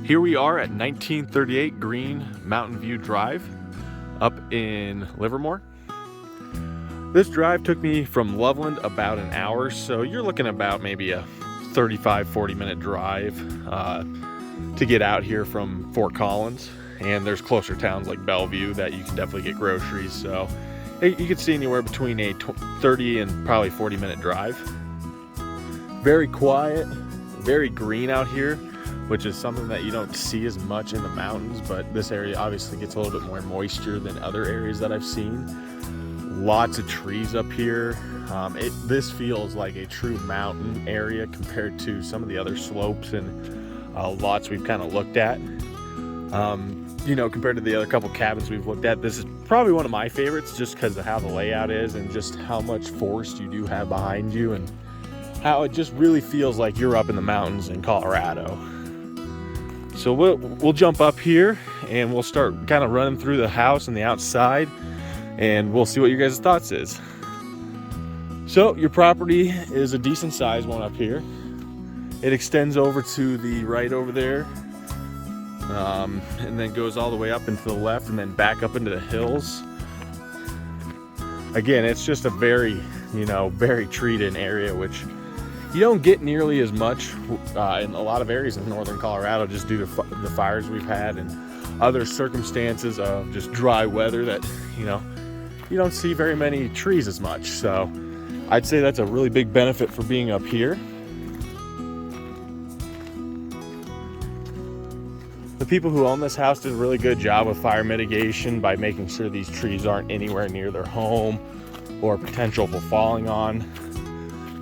Here we are at 1938 Green Mountain View Drive up in Livermore. This drive took me from Loveland about an hour, so you're looking about maybe a 35-40 minute drive to get out here from Fort Collins. And there's closer towns like Bellevue that you can definitely get groceries, so you can see anywhere between a 30 and probably 40 minute drive. Very quiet, very green out here, which is something that you don't see as much in the mountains, but this area obviously gets a little bit more moisture than other areas that I've seen. Lots of trees up here. This feels like a true mountain area compared to some of the other slopes and lots we've kind of looked at. Compared to the other couple cabins we've looked at, this is probably one of my favorites just because of how the layout is and just how much forest you do have behind you and how it just really feels like you're up in the mountains in Colorado. So we'll jump up here and we'll start kind of running through the house and the outside, and we'll see what your guys' thoughts is. So your property is a decent sized one up here. It extends over to the right over there, and then goes all the way up into the left and then back up into the hills. Again, it's just a very treated area, which you don't get nearly as much in a lot of areas in northern Colorado, just due to the fires we've had and other circumstances of just dry weather that you don't see very many trees as much. So I'd say that's a really big benefit for being up here. The people who own this house did a really good job with fire mitigation by making sure these trees aren't anywhere near their home or potential for falling on.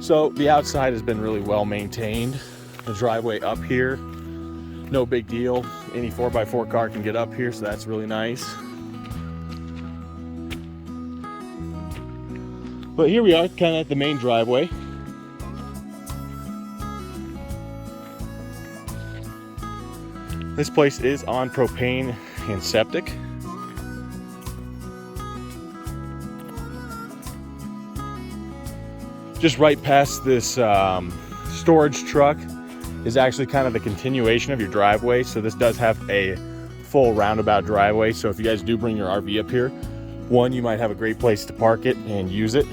So the outside has been really well maintained. The driveway up here, no big deal. Any 4x4 car can get up here, so that's really nice. But here we are, kind of at the main driveway. This place is on propane and septic. Just right past this storage truck is actually kind of the continuation of your driveway. So this does have a full roundabout driveway. So if you guys do bring your RV up here, one, you might have a great place to park it and use it.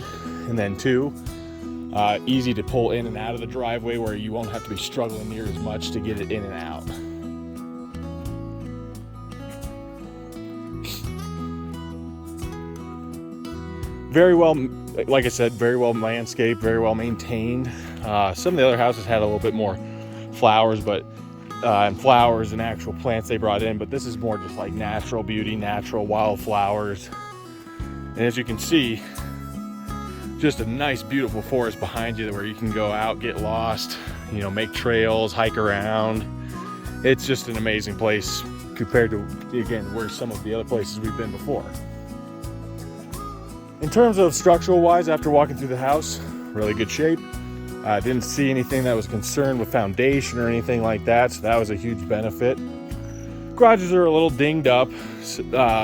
And then two, easy to pull in and out of the driveway where you won't have to be struggling near as much to get it in and out. Very well, like I said, very well landscaped, very well maintained. Some of the other houses had a little bit more flowers, and actual plants they brought in, but this is more just like natural beauty, natural wildflowers. And as you can see, just a nice, beautiful forest behind you where you can go out, get lost, make trails, hike around. It's just an amazing place compared to, again, where some of the other places we've been before. In terms of structural wise, after walking through the house, really good shape. I didn't see anything that was concerned with foundation or anything like that, so that was a huge benefit. Garages are a little dinged up,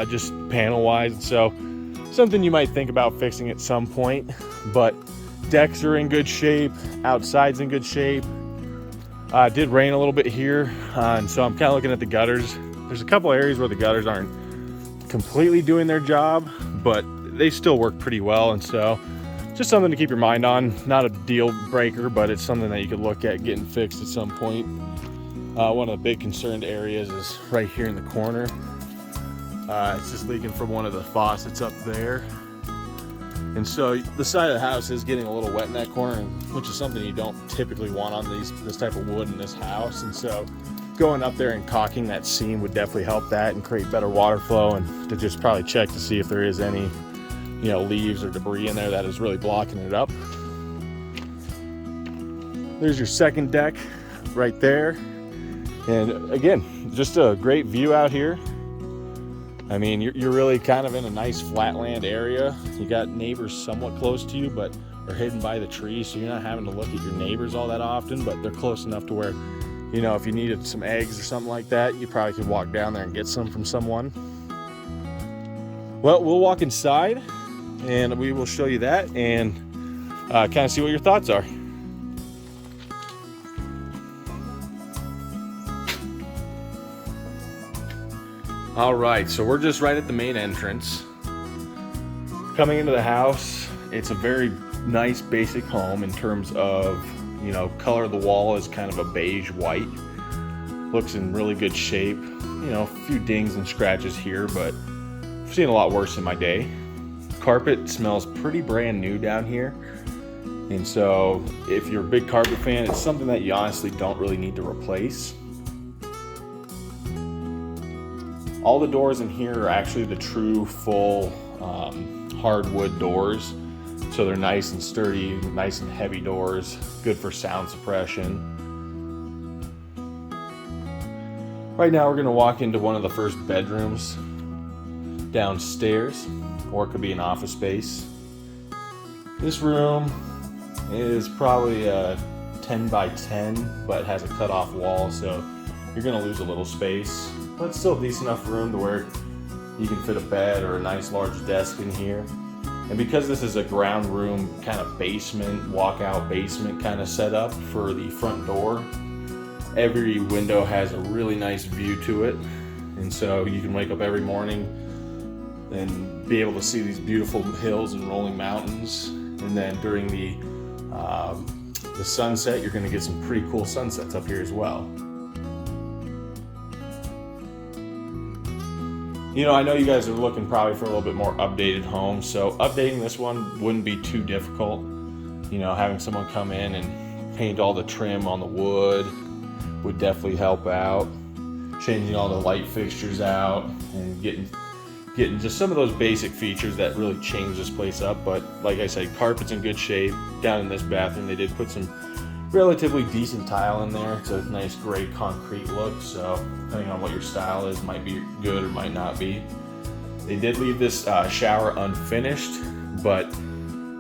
just panel wise, so something you might think about fixing at some point, but decks are in good shape, outside's in good shape. It did rain a little bit here, and so I'm kind of looking at the gutters. There's a couple areas where the gutters aren't completely doing their job, but they still work pretty well, and so just something to keep your mind on. Not a deal breaker, but it's something that you could look at getting fixed at some point. One of the big concerned areas is right here in the corner. It's just leaking from one of the faucets up there, and so the side of the house is getting a little wet in that corner, which is something you don't typically want on this type of wood in this house. And so going up there and caulking that seam would definitely help that and create better water flow, and to just probably check to see if there is any leaves or debris in there that is really blocking it up. There's your second deck right there, and again, just a great view out here. I mean, you're really kind of in a nice flatland area. You got neighbors somewhat close to you, but are hidden by the trees, so you're not having to look at your neighbors all that often, but they're close enough to where, if you needed some eggs or something like that, you probably could walk down there and get some from someone. Well, we'll walk inside and we will show you that and kind of see what your thoughts are. All right, so we're just right at the main entrance. Coming into the house, it's a very nice basic home in terms of, you know, color of the wall is kind of a beige white. Looks in really good shape. You know, a few dings and scratches here, but I've seen a lot worse in my day. Carpet smells pretty brand new down here. And so if you're a big carpet fan, it's something that you honestly don't really need to replace. All the doors in here are actually the true full hardwood doors. So they're nice and sturdy, nice and heavy doors, good for sound suppression. Right now we're gonna walk into one of the first bedrooms downstairs, or it could be an office space. This room is probably a 10 by 10, but has a cut-off wall, so you're gonna lose a little space. But it's still decent enough room to where you can fit a bed or a nice large desk in here. And because this is a ground room kind of basement, walkout basement kind of setup for the front door, every window has a really nice view to it. And so you can wake up every morning and be able to see these beautiful hills and rolling mountains. And then during the sunset, you're gonna get some pretty cool sunsets up here as well. You know, I know you guys are looking probably for a little bit more updated home, so updating this one wouldn't be too difficult. You know, having someone come in and paint all the trim on the wood would definitely help out. Changing all the light fixtures out and getting just some of those basic features that really change this place up. But like I said, carpet's in good shape. Down in this bathroom, they did put some relatively decent tile in there. It's a nice gray concrete look, so depending on what your style is, might be good or might not be. They did leave this shower unfinished, but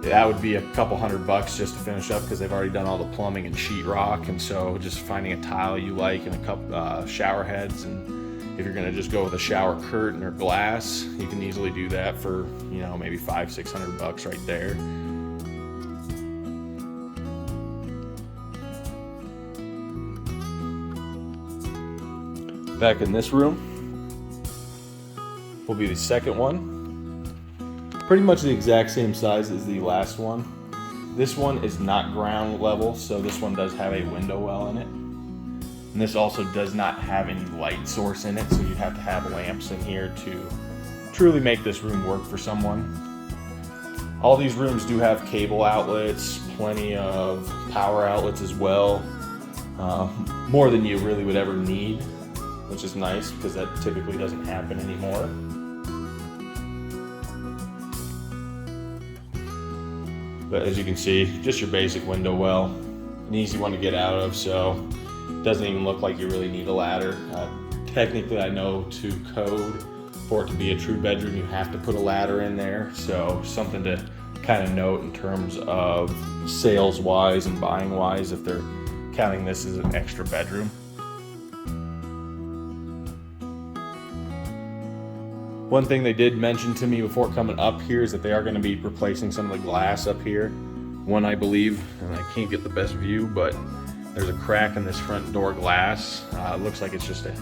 that would be a couple $100 just to finish up because they've already done all the plumbing and sheetrock. And so just finding a tile you like and a couple shower heads, and if you're gonna just go with a shower curtain or glass, you can easily do that for, you know, maybe $500-600 right there. Back in this room will be the second one. Pretty much the exact same size as the last one. This one is not ground level, so this one does have a window well in it. And this also does not have any light source in it, so you'd have to have lamps in here to truly make this room work for someone. All these rooms do have cable outlets, plenty of power outlets as well. More than you really would ever need, which is nice because that typically doesn't happen anymore. But as you can see, just your basic window well, an easy one to get out of, so it doesn't even look like you really need a ladder. Technically, I know to code, for it to be a true bedroom, you have to put a ladder in there, so something to kind of note in terms of sales-wise and buying-wise if they're counting this as an extra bedroom. One thing they did mention to me before coming up here is that they are going to be replacing some of the glass up here. One, I believe, and I can't get the best view, but there's a crack in this front door glass. It looks like it's just a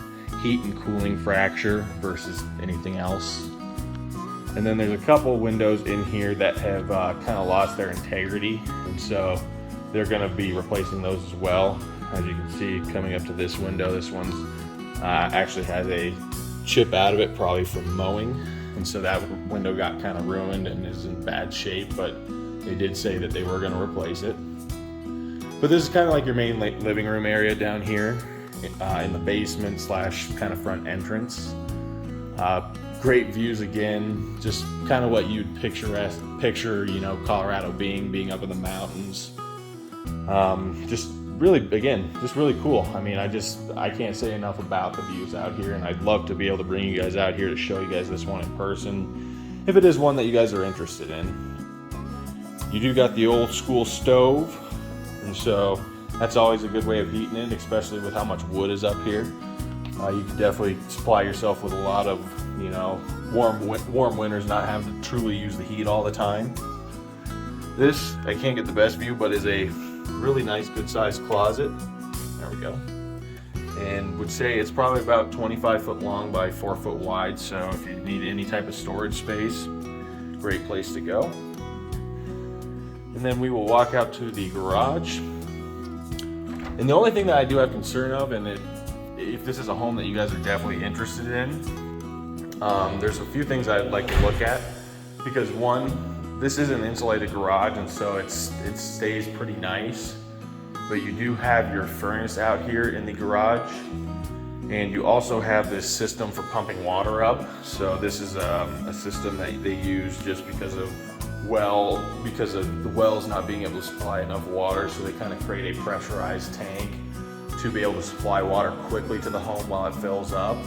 heat and cooling fracture versus anything else. And then there's a couple windows in here that have kind of lost their integrity, and so they're going to be replacing those as well. As you can see, coming up to this window, this one's actually has a chip out of it, probably from mowing, and so that window got kind of ruined and is in bad shape, but they did say that they were going to replace it. But this is kind of like your main living room area down here in the basement slash kind of front entrance. Great views again, just kind of what you'd picture, you know, Colorado being up in the mountains. Just really, again, just really cool. I mean, I can't say enough about the views out here, and I'd love to be able to bring you guys out here to show you guys this one in person, if it is one that you guys are interested in. You do got the old school stove, and so that's always a good way of heating it, especially with how much wood is up here. You can definitely supply yourself with a lot of, you know, warm winters, not having to truly use the heat all the time. This, I can't get the best view, but is a really nice, good sized closet. There we go. and would say it's probably about 25 foot long by 4 foot wide. So if you need any type of storage space, great place to go. And then we will walk out to the garage. And the only thing that I do have concern of, and if this is a home that you guys are definitely interested in, there's a few things I'd like to look at. Because one, this is an insulated garage, and so it stays pretty nice. But you do have your furnace out here in the garage, and you also have this system for pumping water up. So this is a system that they use just because of the wells not being able to supply enough water, so they kind of create a pressurized tank to be able to supply water quickly to the home while it fills up.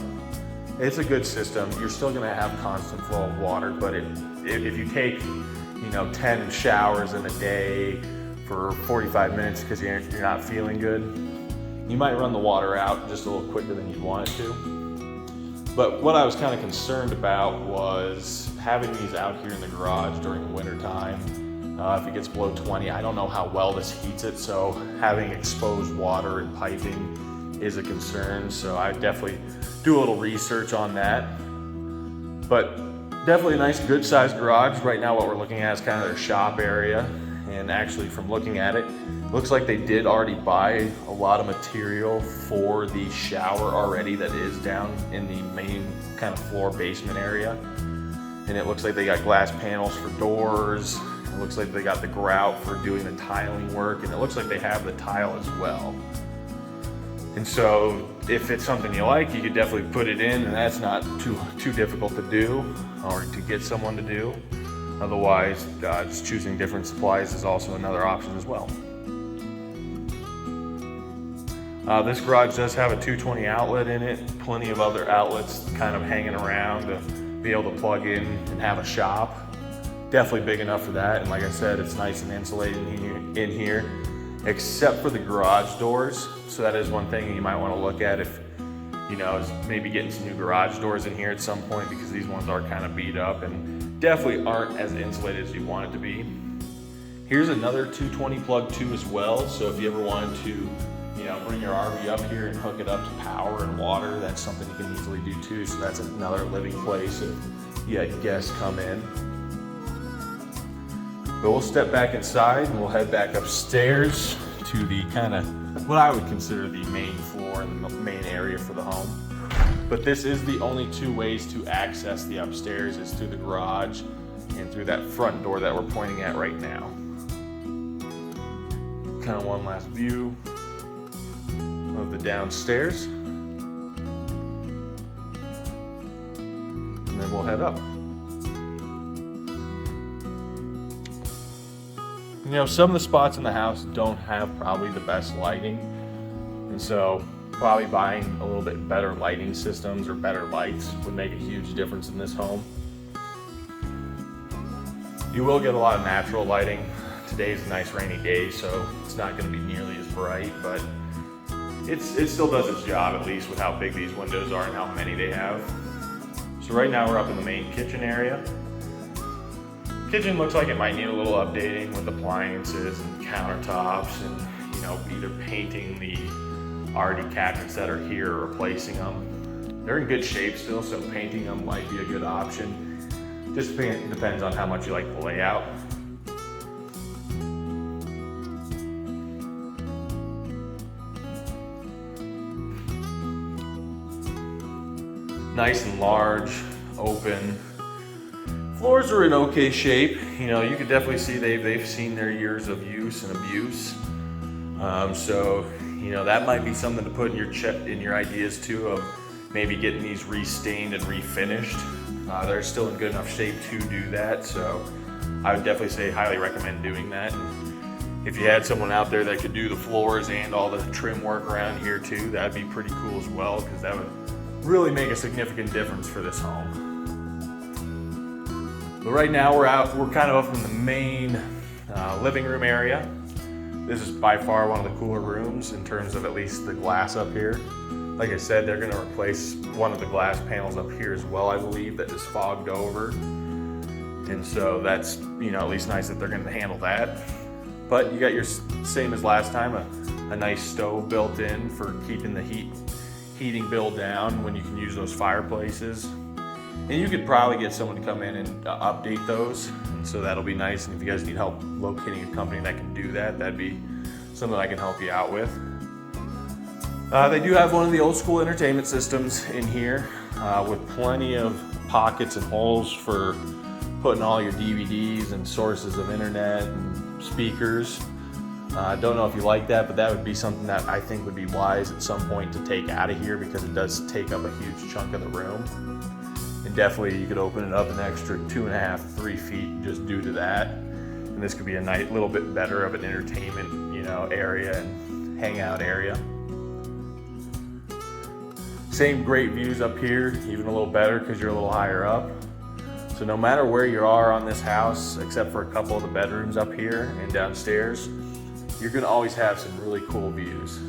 It's a good system. You're still going to have constant flow of water, but if you take 10 showers in a day for 45 minutes because you're not feeling good, you might run the water out just a little quicker than you'd want it to. But what I was kind of concerned about was having these out here in the garage during the winter time. If it gets below 20, I don't know how well this heats it, so having exposed water and piping is a concern. So I definitely do a little research on that. But definitely a nice, good sized garage. Right now what we're looking at is kind of their shop area. And actually from looking at it, looks like they did already buy a lot of material for the shower already that is down in the main kind of floor basement area. And it looks like they got glass panels for doors. It looks like they got the grout for doing the tiling work, and it looks like they have the tile as well. And so if it's something you like, you could definitely put it in, and that's not too difficult to do or to get someone to do. Otherwise, just choosing different supplies is also another option as well. This garage does have a 220 outlet in it, plenty of other outlets kind of hanging around to be able to plug in and have a shop. Definitely big enough for that, and like I said, it's nice and insulated in here, except for the garage doors. So that is one thing you might want to look at if, is maybe getting some new garage doors in here at some point, because these ones are kind of beat up and definitely aren't as insulated as you want it to be. Here's another 220 plug too as well, so if you ever wanted to bring your RV up here and hook it up to power and water, that's something you can easily do too. So that's another living place if you had guests come in. But we'll step back inside and we'll head back upstairs to the kind of what I would consider the main floor and the main area for the home. But this is the only two ways to access the upstairs, is through the garage and through that front door that we're pointing at right now. Kind of one last view of the downstairs, and then we'll head up. Some of the spots in the house don't have probably the best lighting, and so probably buying a little bit better lighting systems or better lights would make a huge difference in this home. You will get a lot of natural lighting. Today's a nice rainy day, so it's not going to be nearly as bright, but it still does its job, at least with how big these windows are and how many they have. So right now we're up in the main kitchen area. Kitchen looks like it might need a little updating with appliances and countertops, and either painting the Artie cabinets that are here or replacing them. They're in good shape still, so painting them might be a good option. Just depends on how much you like the layout. Nice and large, open. Floors are in okay shape. You can definitely see they've seen their years of use and abuse. So that might be something to put in your ideas too, of maybe getting these restained and refinished. They're still in good enough shape to do that, so I would definitely say highly recommend doing that. And if you had someone out there that could do the floors and all the trim work around here too, that'd be pretty cool as well, because that would really make a significant difference for this home. But right now we're kind of up in the main living room area. This is by far one of the cooler rooms in terms of at least the glass up here. Like I said, they're going to replace one of the glass panels up here as well, I believe, that is fogged over. And so that's, at least nice that they're going to handle that. But you got your, same as last time, a nice stove built in for keeping the heat heating bill down when you can use those fireplaces. And you could probably get someone to come in and update those. And so that'll be nice. And if you guys need help locating a company that can do that, that'd be something I can help you out with. They do have one of the old school entertainment systems in here with plenty of pockets and holes for putting all your DVDs and sources of internet and speakers. Don't know if you like that, but that would be something that I think would be wise at some point to take out of here, because it does take up a huge chunk of the room. And definitely you could open it up an extra 2.5, 3 feet just due to that. And this could be a nice little bit better of an entertainment, area and hangout area. Same great views up here, even a little better because you're a little higher up. So no matter where you are on this house, except for a couple of the bedrooms up here and downstairs, you're gonna always have some really cool views.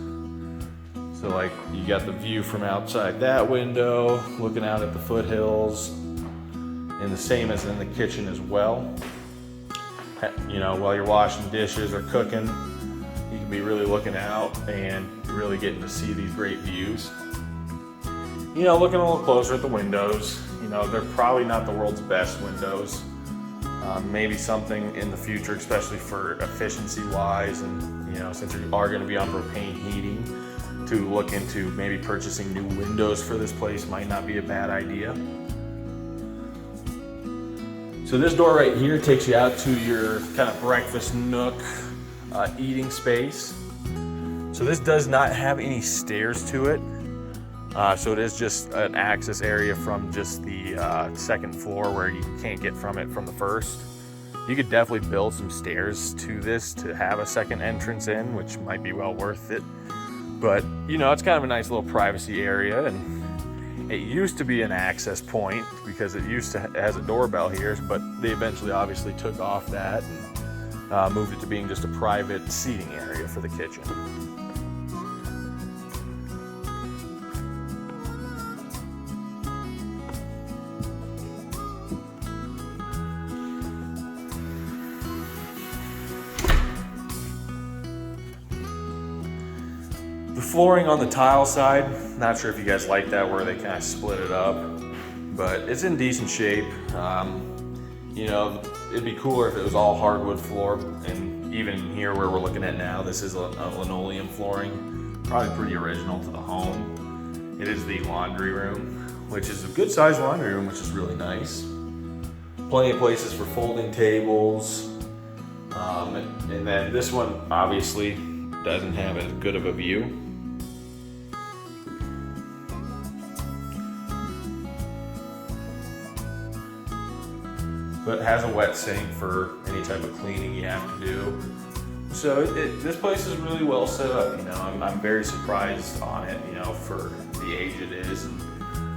So like you got the view from outside that window, looking out at the foothills, and the same as in the kitchen as well. While you're washing dishes or cooking, you can be really looking out and really getting to see these great views. Looking a little closer at the windows, they're probably not the world's best windows. Maybe something in the future, especially for efficiency wise, and since you are going to be on propane heating, to look into maybe purchasing new windows for this place might not be a bad idea. So this door right here takes you out to your kind of breakfast nook eating space. So this does not have any stairs to it. So it is just an access area from just the second floor where you can't get from it from the first. You could definitely build some stairs to this to have a second entrance in, which might be well worth it. But it's kind of a nice little privacy area, and it used to be an access point because it has a doorbell here, but they eventually obviously took off that and moved it to being just a private seating area for the kitchen. The flooring on the tile side, not sure if you guys like that where they kind of split it up, but it's in decent shape. It'd be cooler if it was all hardwood floor, and even here where we're looking at now, this is a linoleum flooring, probably pretty original to the home. It is the laundry room, which is a good sized laundry room, which is really nice. Plenty of places for folding tables, and then this one obviously doesn't have as good of a view. But it has a wet sink for any type of cleaning you have to do. So this place is really well set up. I'm very surprised on it, for the age it is and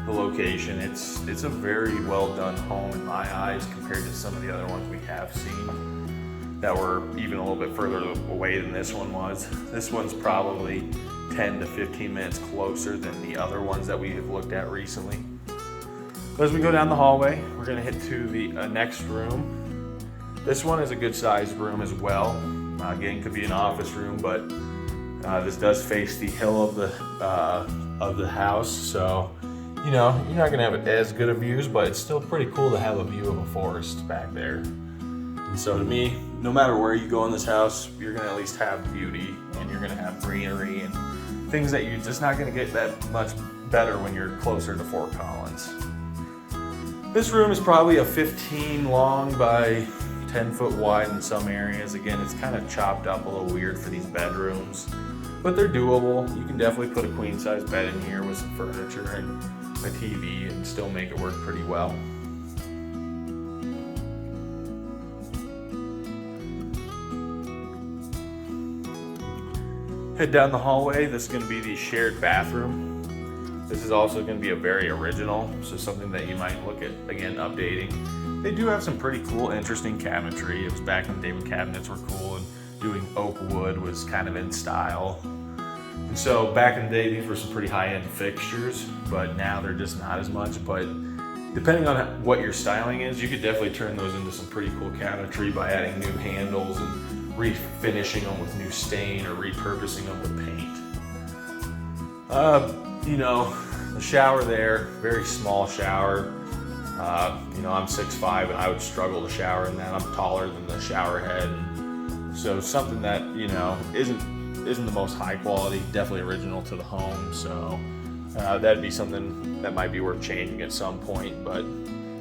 the location. It's a very well done home in my eyes compared to some of the other ones we have seen that were even a little bit further away than this one was. This one's probably 10 to 15 minutes closer than the other ones that we have looked at recently. But as we go down the hallway, we're gonna hit to the next room. This one is a good sized room as well. Again, could be an office room, but this does face the hill of the house. So, you're not gonna have as good of views, but it's still pretty cool to have a view of a forest back there. And so to me, no matter where you go in this house, you're gonna at least have beauty, and you're gonna have greenery and things that you're just not gonna get that much better when you're closer to Fort Collins. This room is probably a 15 long by 10 foot wide in some areas. Again, it's kind of chopped up a little weird for these bedrooms, but they're doable. You can definitely put a queen size bed in here with some furniture and a TV and still make it work pretty well. Head down the hallway. This is going to be the shared bathroom. This is also going to be a very original, so something that you might look at, again, updating. They do have some pretty cool, interesting cabinetry. It was back in the day when cabinets were cool and doing oak wood was kind of in style. And so back in the day, these were some pretty high-end fixtures, but now they're just not as much. But depending on what your styling is, you could definitely turn those into some pretty cool cabinetry by adding new handles and refinishing them with new stain or repurposing them with paint. You know, the shower there, very small shower. You know, I'm 6'5" and I would struggle to shower in that. I'm taller than the shower head. So something that, you know, isn't the most high quality, definitely original to the home. So that'd be something that might be worth changing at some point, but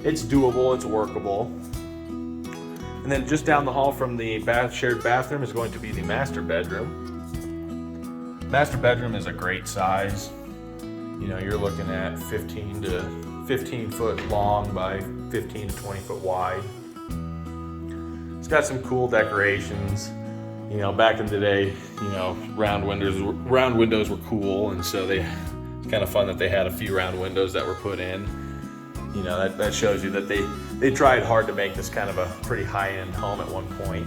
it's doable, it's workable. And then just down the hall from the shared bathroom is going to be the master bedroom. Master bedroom is a great size. You know, you're looking at 15 foot long by 15 to 20 foot wide. It's got some cool decorations. You know, back in the day, you know, round windows were cool, and so it's kind of fun that they had a few round windows that were put in. You know, that shows you that they tried hard to make this kind of a pretty high-end home at one point.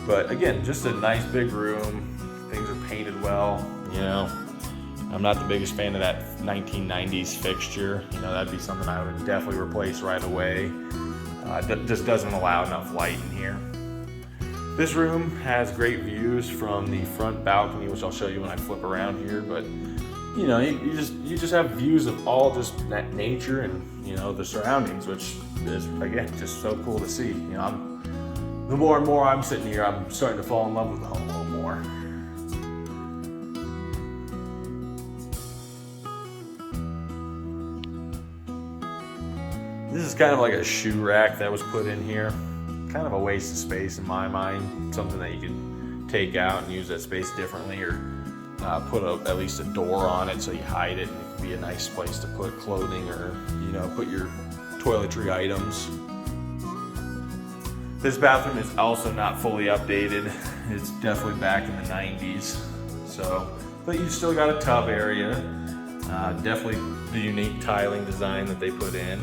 But again, just a nice big room. Things are painted well. You know, I'm not the biggest fan of that 1990s fixture. You know, that'd be something I would definitely replace right away. Just doesn't allow enough light in here. This room has great views from the front balcony, which I'll show you when I flip around here. But you know, you just have views of all just that nature and, you know, the surroundings, which is, again, just so cool to see. You know, the more and more I'm sitting here, I'm starting to fall in love with the home a little more. This is kind of like a shoe rack that was put in here. Kind of a waste of space in my mind. Something that you could take out and use that space differently, or put at least a door on it so you hide it, and it could be a nice place to put clothing or, you know, put your toiletry items. This bathroom is also not fully updated. It's definitely back in the 90s. So, but you still got a tub area. Definitely the unique tiling design that they put in.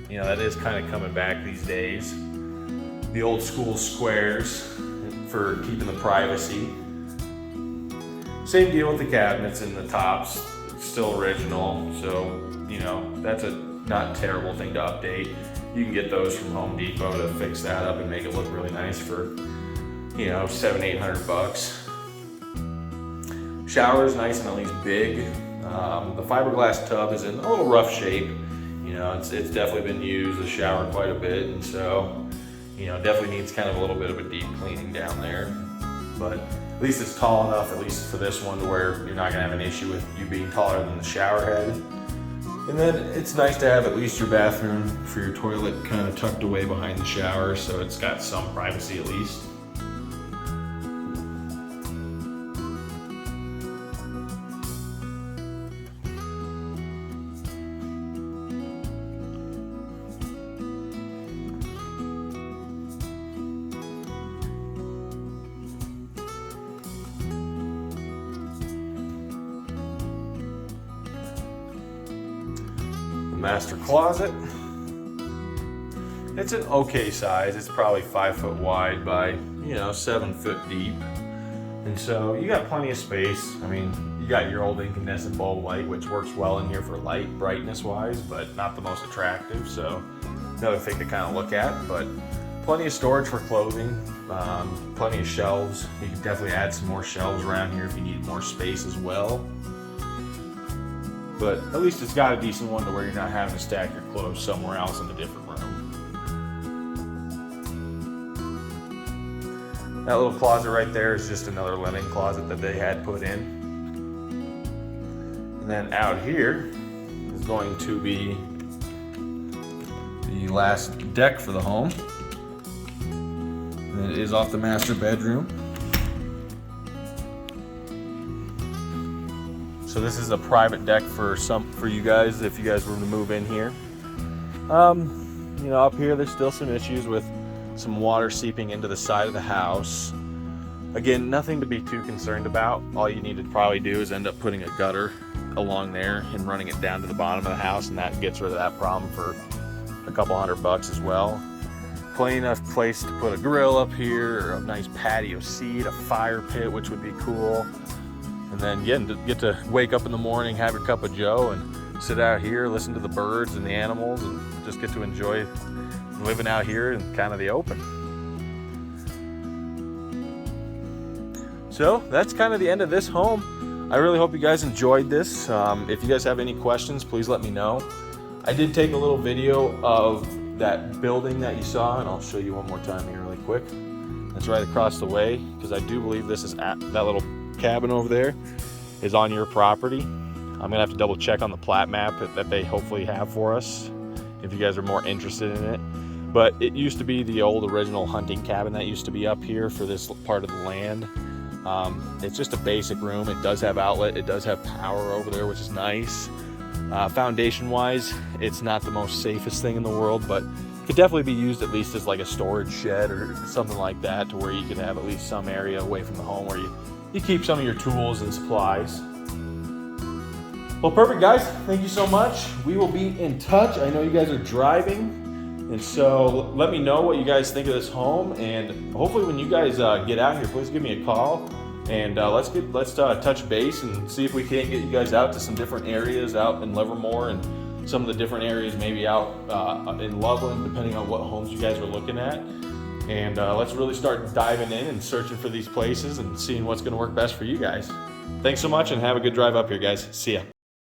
You know, that is kind of coming back these days. The old school squares for keeping the privacy. Same deal with the cabinets and the tops. It's still original, so, you know, that's a not terrible thing to update. You can get those from Home Depot to fix that up and make it look really nice for, you know, $700-800. Shower is nice and at least big. The fiberglass tub is in a little rough shape. You know, it's definitely been used, the shower, quite a bit, and so, you know, definitely needs kind of a little bit of a deep cleaning down there. But at least it's tall enough, at least for this one, to where you're not gonna have an issue with you being taller than the shower head. And then it's nice to have at least your bathroom for your toilet kind of tucked away behind the shower, so it's got some privacy at least. Master closet. It's an okay size. It's probably 5 foot wide by, you know, 7 foot deep. And so you got plenty of space. I mean, you got your old incandescent bulb light, which works well in here for light, brightness wise, but not the most attractive. So another thing to kind of look at, but plenty of storage for clothing, plenty of shelves. You can definitely add some more shelves around here if you need more space as well. But at least it's got a decent one to where you're not having to stack your clothes somewhere else in a different room. That little closet right there is just another linen closet that they had put in. And then out here is going to be the last deck for the home. And it is off the master bedroom. So this is a private deck for you guys if you guys were to move in here. You know, up here there's still some issues with some water seeping into the side of the house. Again, nothing to be too concerned about. All you need to probably do is end up putting a gutter along there and running it down to the bottom of the house, and that gets rid of that problem for a couple $100 as well. Plenty enough place to put a grill up here, or a nice patio seat, a fire pit, which would be cool. And then get to wake up in the morning, have your cup of joe, and sit out here, listen to the birds and the animals, and just get to enjoy living out here in kind of the open. So that's kind of the end of this home. I really hope you guys enjoyed this. If you guys have any questions, please let me know. I did take a little video of that building that you saw, and I'll show you one more time here really quick. It's right across the way, because I do believe this is at that little cabin over there is on your property. I'm gonna have to double check on the plat map that they hopefully have for us if you guys are more interested in it. But it used to be the old original hunting cabin that used to be up here for this part of the land. It's just a basic room. It does have outlet, it does have power over there, which is nice. Foundation wise, it's not the most safest thing in the world, but could definitely be used at least as like a storage shed or something like that, to where you could have at least some area away from the home where you keep some of your tools and supplies. Well, perfect, guys. Thank you so much. We will be in touch. I know you guys are driving, and so let me know what you guys think of this home, and hopefully when you guys get out here, please give me a call, and let's touch base and see if we can't get you guys out to some different areas out in Livermore and some of the different areas, maybe out in Loveland, depending on what homes you guys are looking at. And let's really start diving in and searching for these places and seeing what's going to work best for you guys. Thanks so much, and have a good drive up here, guys. See ya.